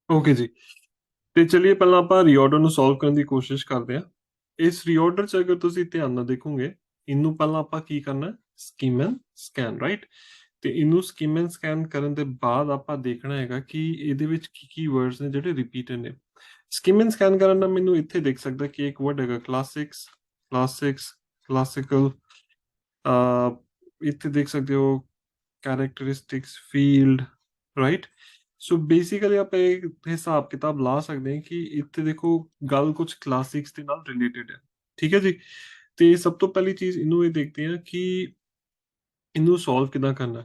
Okay ਜੀ, ਤੇ ਚਲਿਏ ਪਹਿਲਾਂ ਆਪਾਂ ਰੀਆਰਡਰ ਨੂੰ ਸੋਲਵ ਕਰਨ ਦੀ ਕੋਸ਼ਿਸ਼ ਕਰਦੇ ਹਾਂ। ਇਸ ਰੀਆਰਡਰ ਚ ਅਗਰ ਤੁਸੀਂ ਧਿਆਨ ਨਾਲ ਦੇਖੋਗੇ, ਇਹਨੂੰ ਪਹਿਲਾਂ ਆਪਾਂ ਕੀ ਕਰਨਾ, ਸਕੀਮ ਐਂਡ ਸਕੈਨ, ਰਾਈਟ। ਤੇ ਇਹਨੂੰ ਸਕੀਮ ਐਂਡ ਸਕੈਨ ਕਰਨ ਦੇ ਬਾਅਦ ਆਪਾਂ ਦੇਖਣਾ ਹੈਗਾ ਕਿ ਇਹਦੇ ਵਿੱਚ ਕੀ ਵਰਡਸ ਨੇ ਜਿਹੜੇ ਰਿਪੀਟਡ ਨੇ। ਸਕੀਮ ਐਂਡ ਸਕੈਨ ਕਰਨ ਨਾਲ ਮੈਨੂੰ ਇੱਥੇ ਦੇਖ ਸਕਦਾ ਕਿ ਇੱਕ ਵਰਡ ਹੈਗਾ ਕਲਾਸਿਕਸ, ਕਲਾਸਿਕਲ, ਇੱਥੇ ਦੇਖ ਸਕਦੇ ਹੋ characteristics, field, right. So basically ਆਪਾਂ ਇਹ ਹਿਸਾਬ ਕਿਤਾਬ ਲਾ ਸਕਦੇ ਹਾਂ ਕਿ ਇੱਥੇ ਦੇਖੋ ਗੱਲ ਕੁਝ ਕਲਾਸਿਕਸ ਦੇ ਨਾਲ ਰਿਲੇਟਡ ਹੈ, ਠੀਕ ਹੈ ਜੀ। ਤੇ ਸਭ ਤੋਂ ਪਹਿਲੀ ਚੀਜ਼ ਇਹਨੂੰ ਇਹ ਦੇਖਦੇ ਹਾਂ ਕਿ ਇਹਨੂੰ ਸੋਲਵ ਕਿਦਾਂ ਕਰਨਾ।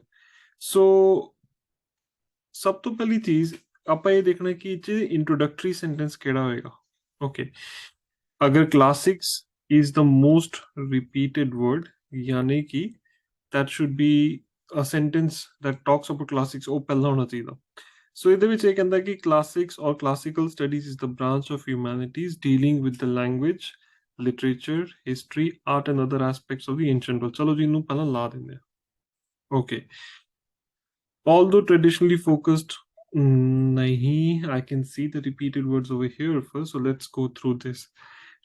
ਸੋ ਸਭ ਤੋਂ ਪਹਿਲੀ ਚੀਜ਼ ਆਪਾਂ ਇਹ ਦੇਖਣਾ ਕਿ ਇਹ 'ਚ ਇੰਟਰੋਡਕਟਰੀ ਸੈਂਟੈਂਸ ਕਿਹੜਾ ਹੋਏਗਾ। ਓਕੇ, ਅਗਰ classics is the most repeated word, ਯਾਨੀ ਕਿ that should be a sentence that talks about classics, ਉਹ ਪਹਿਲਾਂ ਹੋਣਾ ਚਾਹੀਦਾ। ਸੋ ਇਹਦੇ ਵਿੱਚ ਇਹ ਕਹਿੰਦਾ ਕਿ classics or classical studies is the branch of humanities dealing with the language, literature, history, art and other aspects of the ancient world। ਚਲੋ ਜੀ ਇਹਨੂੰ ਪਹਿਲਾਂ ਲਾ ਦਿੰਦੇ ਆ। Okay, although traditionally focused, nahi, I can see the repeated words over here first, so let's go through this.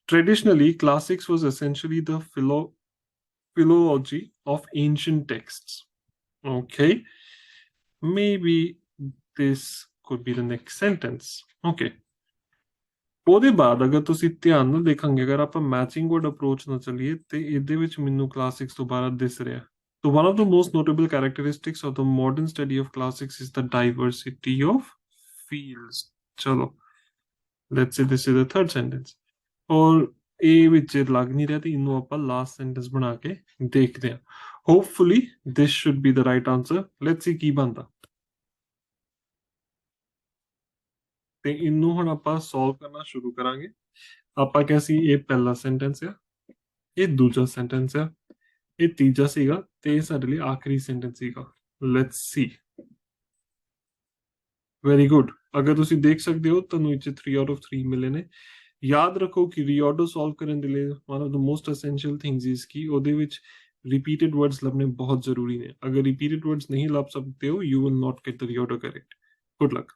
Traditionally, classics was essentially the philology of ancient texts. Okay, maybe this could be the next sentence. Okay, ਉਹਦੇ ਬਾਅਦ ਅਗਰ ਤੁਸੀਂ ਧਿਆਨ ਨਾਲ ਦੇਖਾਂਗੇ, ਅਗਰ ਆਪਾਂ matching word approach ਨਾਲ ਚੱਲੀਏ ਤੇ ਇਹਦੇ ਵਿੱਚ ਮੈਨੂੰ ਕਲਾਸਿਕਸ ਦੁਬਾਰਾ ਦਿਸ ਰਿਹਾ। So one of the most notable characteristics of the modern study of classics is the diversity of fields. Chalo, let's say this is the third sentence. और ਇਹ ਵਿੱਚ ਲੱਗ ਨਹੀਂ ਰਿਹਾ ਤੇ ਇਹਨੂੰ ਆਪਾਂ ਲਾਸਟ ਸੈਂਟੈਂਸ ਬਣਾ ਕੇ ਦੇਖਦੇ ਹਾਂ। Hopefully this should be the right answer. Let's see ਕੀ ਬਣਦਾ। ਤੇ ਇਹਨੂੰ ਹੁਣ ਆਪਾਂ ਸੋਲਵ ਕਰਨਾ ਸ਼ੁਰੂ ਕਰਾਂਗੇ। ਆਪਾਂ ਕਿਹਾ ਸੀ ਇਹ ਪਹਿਲਾ ਸੈਂਟੈਂਸ ਆ, ਇਹ ਦੂਜਾ ਸੈਂਟੈਂਸ ਆ, ਇਹ ਤੀਜਾ ਸੀਗਾ ਤੇ ਇਹ ਸਾਡੇ ਲਈ ਆਖਰੀ ਸੈਂਟੈਂਸ ਸੀਗਾ। Let's see. ਵੈਰੀ ਗੁੱਡ, ਅਗਰ ਤੁਸੀਂ ਦੇਖ ਸਕਦੇ ਹੋ ਤੁਹਾਨੂੰ ਇਹ 'ਚ 3 ਆਊਟ ਆਫ 3 ਮਿਲੇ ਨੇ। ਯਾਦ ਰੱਖੋ ਕਿ ਰੀਆਰਡਰ ਸੋਲਵ ਕਰਨ ਦੇ ਲਈ one of the most essential things is ਕਿ ਉਹਦੇ ਵਿੱਚ ਰਿਪੀਟਡ ਵਰਡਸ ਲੱਭਣੇ ਬਹੁਤ ਜ਼ਰੂਰੀ ਨੇ। ਅਗਰ ਰਿਪੀਟਡ ਵਰਡਸ ਨਹੀਂ ਲੱਭ ਸਕਦੇ ਹੋ, you will not get the reorder correct. Good luck.